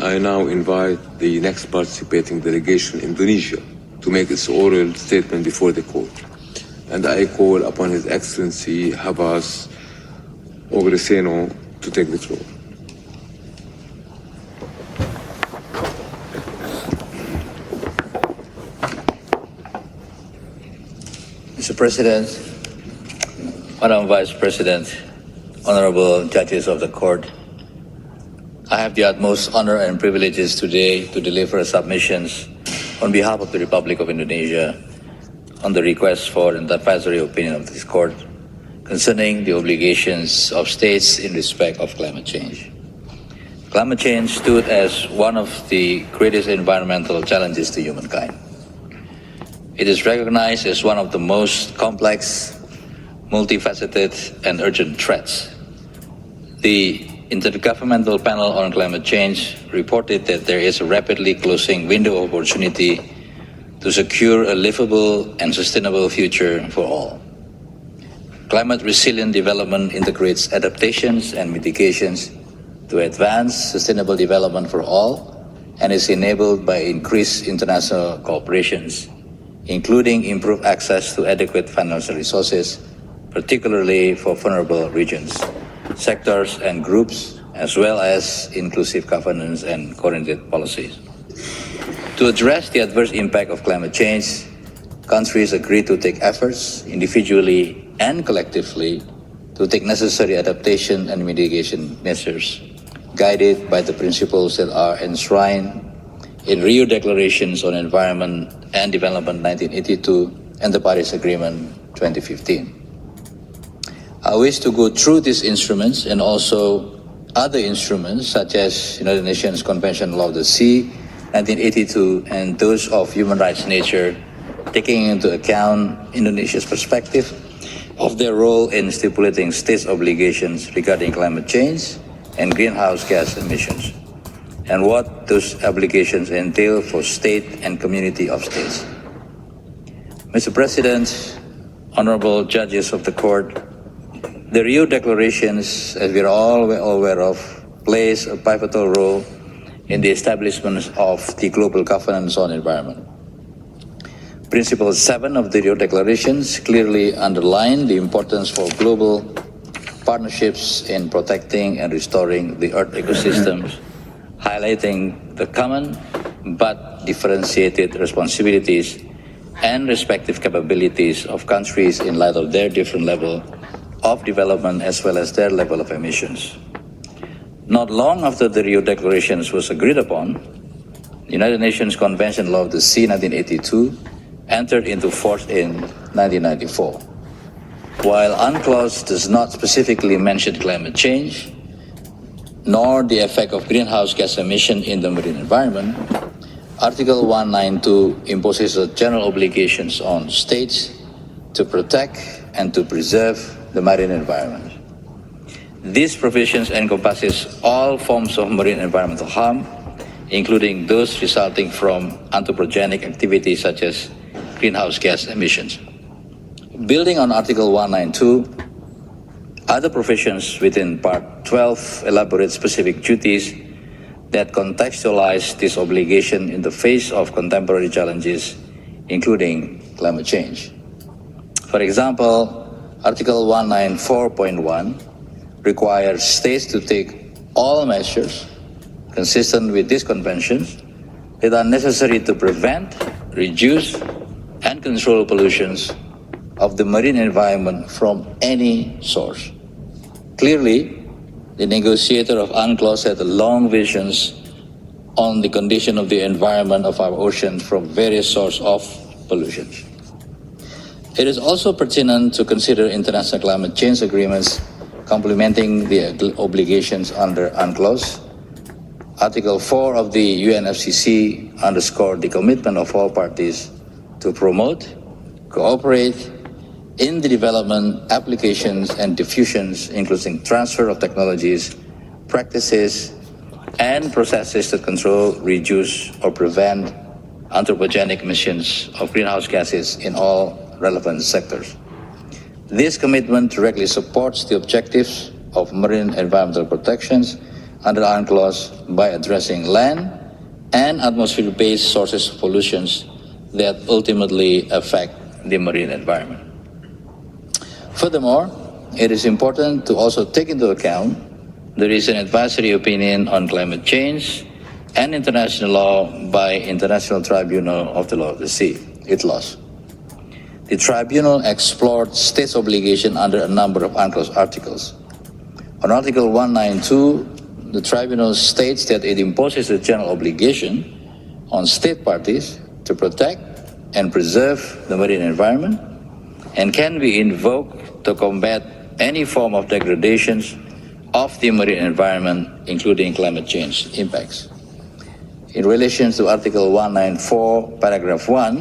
I now invite the next participating delegation, Indonesia, to make its oral statement before the court. And I call upon His Excellency Havas Ongroseno to take the floor. Mr. President, Madam Vice President, honorable judges of the court, I have the utmost honor and privileges today to deliver submissions on behalf of the Republic of Indonesia on the request for an advisory opinion of this court concerning the obligations of states in respect of climate change. Climate change stood as one of the greatest environmental challenges to humankind. It is recognized as one of the most complex, multifaceted, and urgent threats. The Intergovernmental Panel on Climate Change reported that there is a rapidly closing window of opportunity to secure a livable and sustainable future for all. Climate resilient development integrates adaptations and mitigations to advance sustainable development for all and is enabled by increased international cooperations, including improved access to adequate financial resources, particularly for vulnerable regions, sectors and groups, as well as inclusive governance and coordinated policies. To address the adverse impact of climate change, countries agreed to take efforts individually and collectively to take necessary adaptation and mitigation measures, guided by the principles that are enshrined in Rio Declarations on Environment and Development 1982 and the Paris Agreement 2015. I wish to go through these instruments and also other instruments such as United Nations Convention on Law of the Sea, 1982, and those of human rights nature, taking into account Indonesia's perspective of their role in stipulating states' obligations regarding climate change and greenhouse gas emissions, and what those obligations entail for state and community of states. Mr. President, honorable judges of the court, the Rio Declarations, as we are all aware of, plays a pivotal role in the establishment of the global governance on environment. Principle 7 of the Rio Declarations clearly underline the importance for global partnerships in protecting and restoring the Earth ecosystems, highlighting the common but differentiated responsibilities and respective capabilities of countries in light of their different level of development as well as their level of emissions. Not long after the Rio Declarations was agreed upon, the United Nations Convention on Law of the Sea 1982 entered into force in 1994. While UNCLOS does not specifically mention climate change, nor the effect of greenhouse gas emission in the marine environment, Article 192 imposes general obligations on states to protect and to preserve the marine environment. These provisions encompasses all forms of marine environmental harm, including those resulting from anthropogenic activities such as greenhouse gas emissions. Building on Article 192, other provisions within Part 12 elaborate specific duties that contextualize this obligation in the face of contemporary challenges, including climate change. For example, Article 194.1 requires states to take all measures consistent with this convention that are necessary to prevent, reduce, and control pollutions of the marine environment from any source. Clearly, the negotiator of UNCLOS had long visions on the condition of the environment of our ocean from various sources of pollution. It is also pertinent to consider international climate change agreements complementing the obligations under UNCLOS. Article 4 of the UNFCCC underscored the commitment of all parties to promote, cooperate in the development, applications, and diffusions, including transfer of technologies, practices, and processes to control, reduce, or prevent anthropogenic emissions of greenhouse gases in all relevant sectors. This commitment directly supports the objectives of marine environmental protections under the UNCLOS by addressing land and atmosphere-based sources of pollutions that ultimately affect the marine environment. Furthermore, it is important to also take into account the recent advisory opinion on climate change and international law by International Tribunal of the Law of the Sea, ITLOS. The tribunal explored states' obligation under a number of UNCLOS articles. On Article 192, the tribunal states that it imposes a general obligation on state parties to protect and preserve the marine environment and can be invoked to combat any form of degradations of the marine environment, including climate change impacts. In relation to Article 194, Paragraph 1,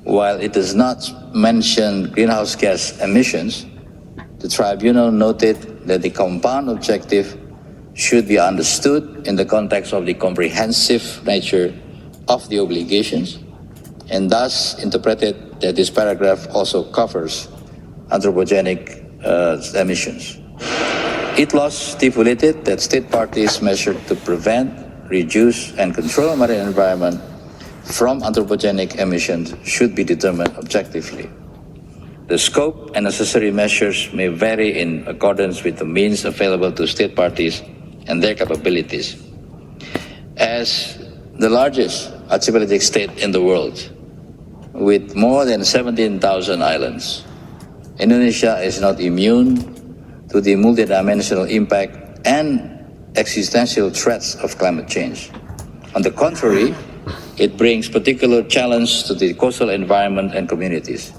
while it does not mention greenhouse gas emissions, the tribunal noted that the compound objective should be understood in the context of the comprehensive nature of the obligations, and thus interpreted that this paragraph also covers anthropogenic emissions. ITLOS stipulated that state parties measure to prevent, reduce, and control marine environment from anthropogenic emissions should be determined objectively. The scope and necessary measures may vary in accordance with the means available to state parties and their capabilities. As the largest archipelagic state in the world, with more than 17,000 islands, Indonesia is not immune to the multidimensional impact and existential threats of climate change. On the contrary, it brings particular challenge to the coastal environment and communities.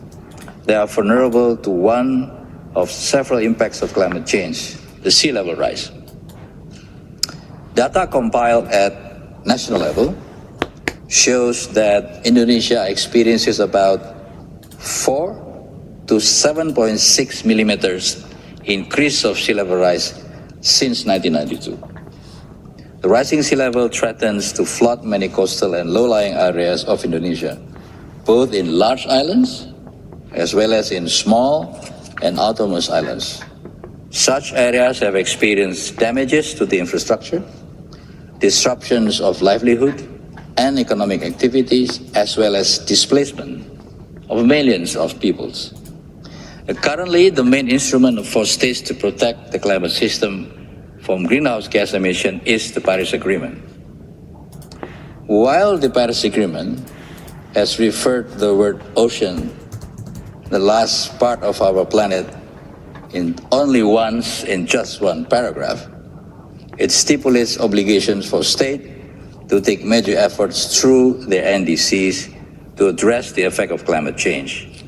They are vulnerable to one of several impacts of climate change, the sea level rise. Data compiled at national level shows that Indonesia experiences about 4 to 7.6 millimeters increase of sea level rise since 1992. The rising sea level threatens to flood many coastal and low-lying areas of Indonesia, both in large islands as well as in small and outermost islands. Such areas have experienced damages to the infrastructure, disruptions of livelihood and economic activities, as well as displacement of millions of peoples. Currently, the main instrument for states to protect the climate system from greenhouse gas emission is the Paris Agreement. While the Paris Agreement has referred the word ocean, the last part of our planet, in only once in just one paragraph, it stipulates obligations for states to take major efforts through their NDCs to address the effect of climate change.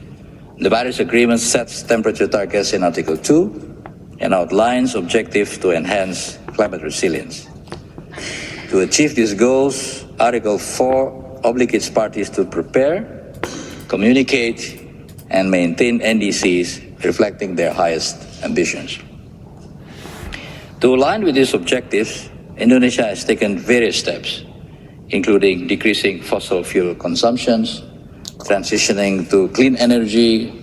The Paris Agreement sets temperature targets in Article 2 and outlines objectives to enhance climate resilience. To achieve these goals, Article 4 obligates parties to prepare, communicate, and maintain NDCs reflecting their highest ambitions. To align with these objectives, Indonesia has taken various steps, including decreasing fossil fuel consumptions, transitioning to clean energy,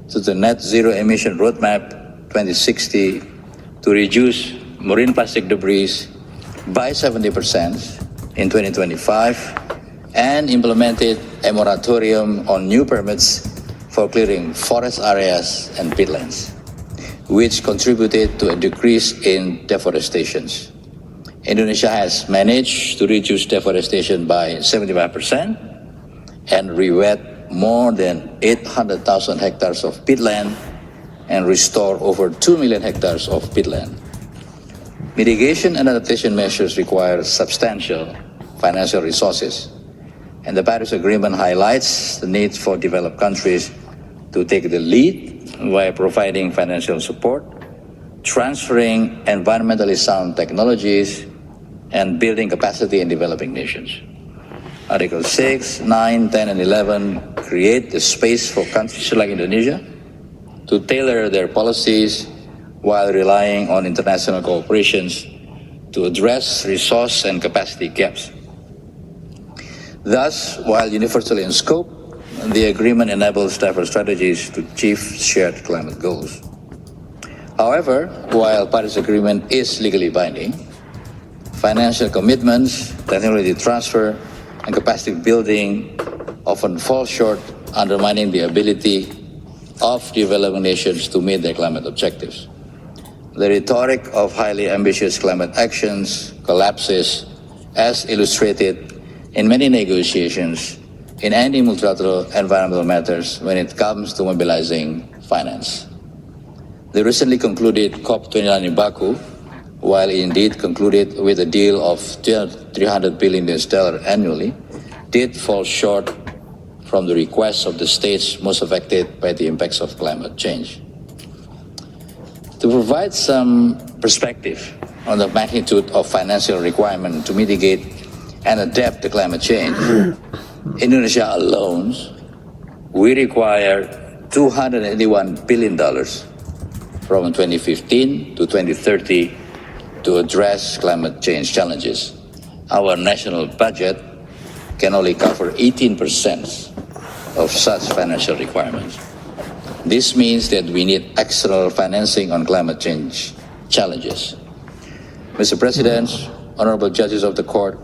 to the net zero emission roadmap 2060, to reduce marine plastic debris by 70% in 2025, and implemented a moratorium on new permits for clearing forest areas and peatlands, which contributed to a decrease in deforestation. Indonesia has managed to reduce deforestation by 75% and re-wet more than 800,000 hectares of peatland and restore over 2 million hectares of peatland. Mitigation and adaptation measures require substantial financial resources, and the Paris Agreement highlights the need for developed countries to take the lead by providing financial support, transferring environmentally sound technologies, and building capacity in developing nations. Article 6, 9, 10, and 11 create the space for countries like Indonesia to tailor their policies while relying on international cooperations to address resource and capacity gaps. Thus, while universal in scope, the agreement enables diverse strategies to achieve shared climate goals. However, while Paris Agreement is legally binding, Financial commitments, technology transfer, and capacity building often fall short, undermining the ability of developing nations to meet their climate objectives. The rhetoric of highly ambitious climate actions collapses, as illustrated in many negotiations in any multilateral environmental matters when it comes to mobilizing finance. The recently concluded COP29 in Baku, while indeed concluded with a deal of $300 billion annually, did fall short from the requests of the states most affected by the impacts of climate change. To provide some perspective on the magnitude of financial requirement to mitigate and adapt to climate change, Indonesia alone, we require $281 billion from 2015 to 2030 to address climate change challenges. Our national budget can only cover 18% of such financial requirements. This means that we need external financing on climate change challenges. Mr. President, honorable judges of the court,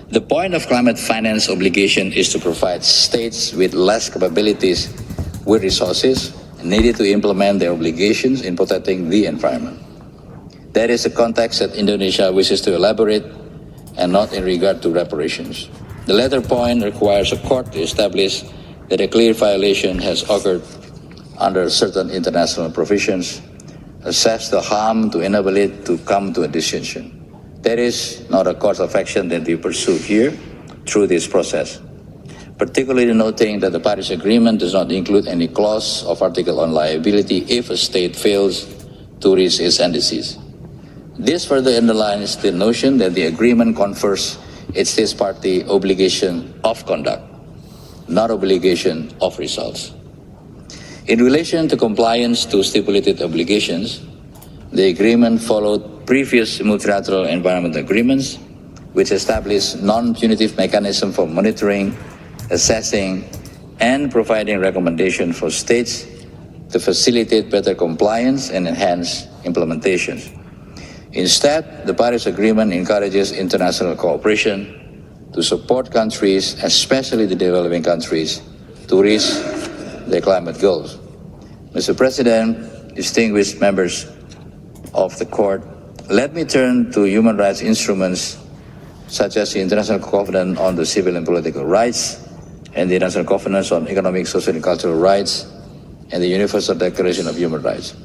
the point of climate finance obligation is to provide states with less capabilities with resources needed to implement their obligations in protecting the environment. That is the context that Indonesia wishes to elaborate, and not in regard to reparations. The latter point requires a court to establish that a clear violation has occurred under certain international provisions, assess the harm to enable it to come to a decision. That is not a course of action that we pursue here through this process, particularly noting that the Paris Agreement does not include any clause of article on liability if a state fails to reach its indices. This further underlines the notion that the agreement confers its state party obligation of conduct, not obligation of results. In relation to compliance to stipulated obligations, the agreement followed previous multilateral environmental agreements, which established non-punitive mechanisms for monitoring, assessing, and providing recommendations for states to facilitate better compliance and enhance implementation. Instead, the Paris Agreement encourages international cooperation to support countries, especially the developing countries, to reach their climate goals. Mr. President, distinguished members of the court, let me turn to human rights instruments such as the International Covenant on the Civil and Political Rights and the International Covenant on Economic, Social, and Cultural Rights and the Universal Declaration of Human Rights.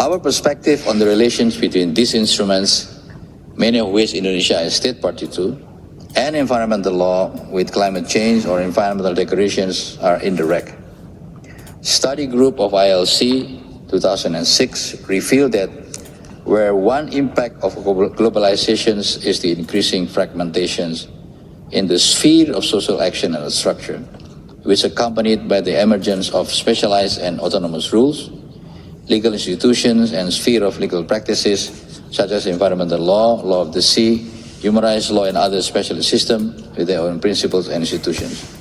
Our perspective on the relations between these instruments, many of which Indonesia is state party to, and environmental law with climate change or environmental declarations are indirect. Study group of ILC 2006 revealed that where one impact of globalizations is the increasing fragmentations in the sphere of social action and structure, which accompanied by the emergence of specialized and autonomous rules, legal institutions, and sphere of legal practices such as environmental law, law of the sea, human rights law, and other specialist systems with their own principles and institutions.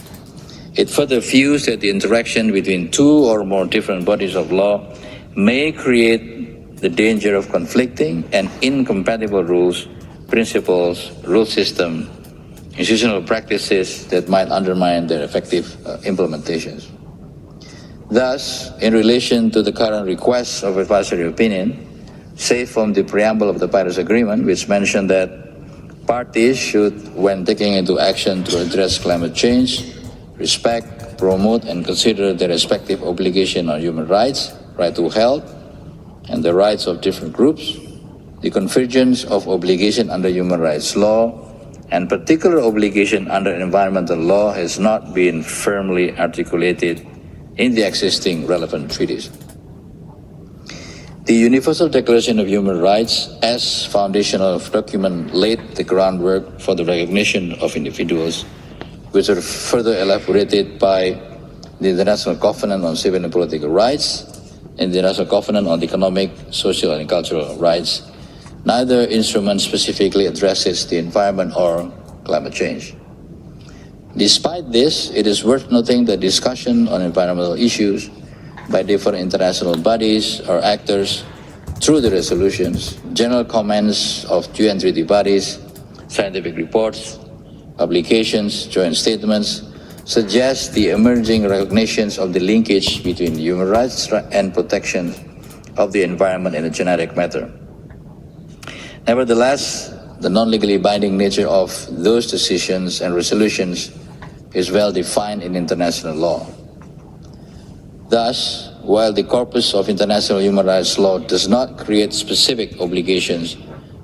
It further views that the interaction between two or more different bodies of law may create the danger of conflicting and incompatible rules, principles, rule system, institutional practices that might undermine their effective implementations. Thus, in relation to the current request of advisory opinion, safe from the preamble of the Paris Agreement, which mentioned that parties should, when taking into action to address climate change, respect, promote, and consider their respective obligation on human rights, right to health, and the rights of different groups, the convergence of obligation under human rights law, and particular obligation under environmental law has not been firmly articulated in the existing relevant treaties. The Universal Declaration of Human Rights as foundational document laid the groundwork for the recognition of individuals, which are further elaborated by the International Covenant on Civil and Political Rights and the International Covenant on Economic, Social, and Cultural Rights. Neither instrument specifically addresses the environment or climate change. Despite this, it is worth noting that discussion on environmental issues by different international bodies or actors through the resolutions, general comments of UN treaty bodies, scientific reports, publications, joint statements, suggest the emerging recognitions of the linkage between human rights and protection of the environment in a genetic matter. Nevertheless, the non-legally binding nature of those decisions and resolutions is well defined in international law. Thus, while the corpus of international human rights law does not create specific obligations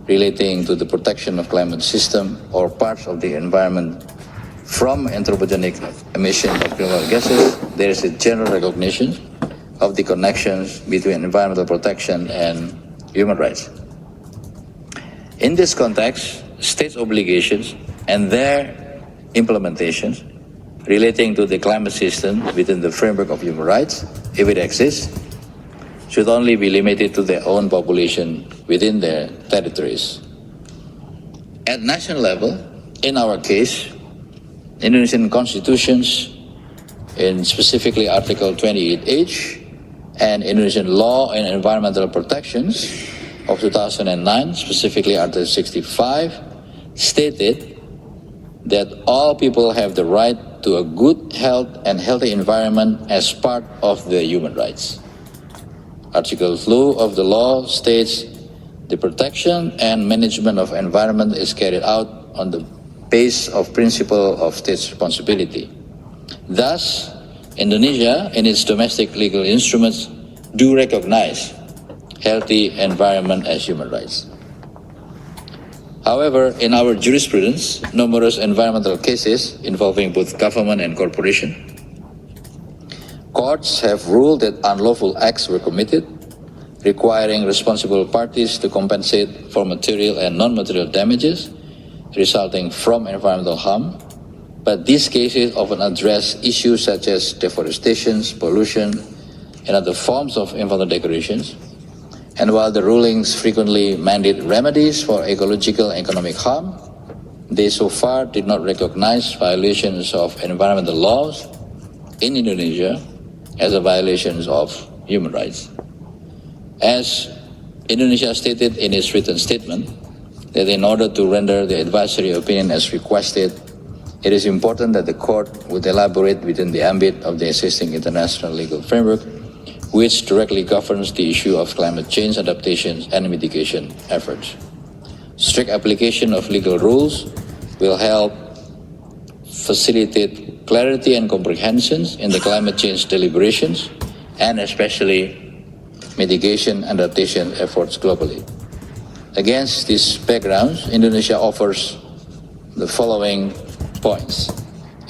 relating to the protection of climate system or parts of the environment from anthropogenic emission of greenhouse gases, there is a general recognition of the connections between environmental protection and human rights. In this context, states' obligations and their implementations relating to the climate system within the framework of human rights, if it exists, should only be limited to their own population within their territories. At national level, in our case, Indonesian constitutions, in specifically Article 28H, and Indonesian law and environmental protections of 2009, specifically Article 65, stated that all people have the right to a good health and healthy environment as part of their human rights. Article 2 of the law states the protection and management of environment is carried out on the basis of principle of state's responsibility. Thus, Indonesia, in its domestic legal instruments, do recognize healthy environment as human rights. However, in our jurisprudence, numerous environmental cases involving both government and corporation, courts have ruled that unlawful acts were committed, requiring responsible parties to compensate for material and non-material damages resulting from environmental harm, but these cases often address issues such as deforestation, pollution, and other forms of environmental degradations. And while the rulings frequently mandate remedies for ecological and economic harm, they so far did not recognize violations of environmental laws in Indonesia as a violations of human rights. As Indonesia stated in its written statement, that in order to render the advisory opinion as requested, it is important that the court would elaborate within the ambit of the existing international legal framework, which directly governs the issue of climate change adaptation and mitigation efforts. Strict application of legal rules will help facilitate clarity and comprehension in the climate change deliberations and especially mitigation and adaptation efforts globally. Against these backgrounds, Indonesia offers the following points.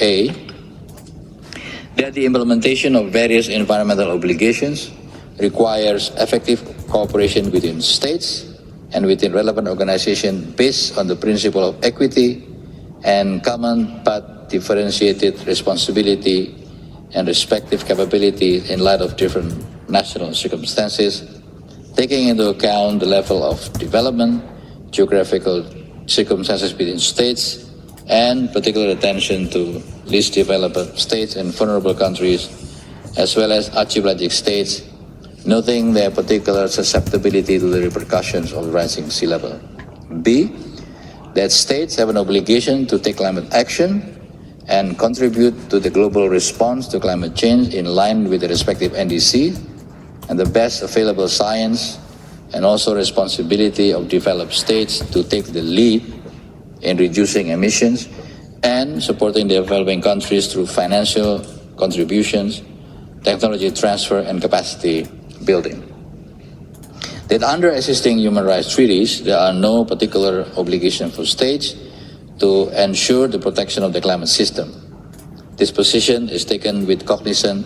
A, that the implementation of various environmental obligations requires effective cooperation between states and within relevant organizations based on the principle of equity and common but differentiated responsibility and respective capability in light of different national circumstances, taking into account the level of development, geographical circumstances between states, and particular attention to least developed states and vulnerable countries, as well as archipelagic states, noting their particular susceptibility to the repercussions of rising sea level. B, that states have an obligation to take climate action and contribute to the global response to climate change in line with the respective NDC and the best available science, and also responsibility of developed states to take the lead in reducing emissions and supporting the developing countries through financial contributions, technology transfer, and capacity building. That under existing human rights treaties, there are no particular obligation for states to ensure the protection of the climate system. This position is taken with cognizance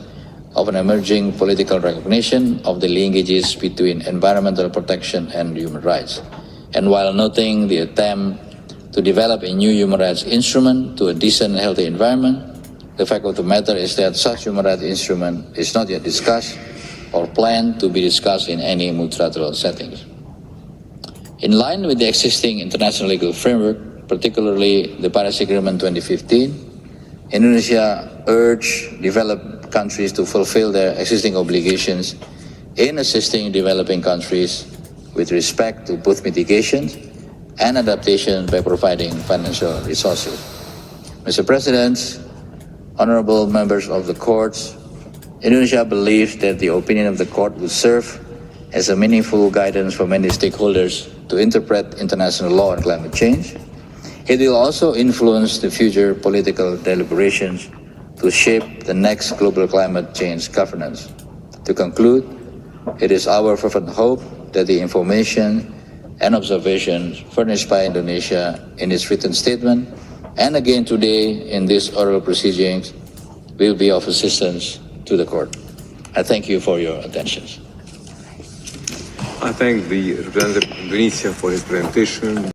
of an emerging political recognition of the linkages between environmental protection and human rights. And while noting the attempt to develop a new human rights instrument to a decent and healthy environment, the fact of the matter is that such human rights instrument is not yet discussed or planned to be discussed in any multilateral settings. In line with the existing international legal framework, particularly the Paris Agreement 2015, Indonesia urged developed countries to fulfill their existing obligations in assisting developing countries with respect to both mitigation and adaptation by providing financial resources. Mr. President, honorable members of the courts, Indonesia believes that the opinion of the court would serve as a meaningful guidance for many stakeholders to interpret international law on climate change. It will also influence the future political deliberations to shape the next global climate change governance. To conclude, it is our fervent hope that the information and observations furnished by Indonesia in its written statement and again today in these oral proceedings will be of assistance to the court. I thank you for your attention. I thank the representative of Indonesia for his presentation.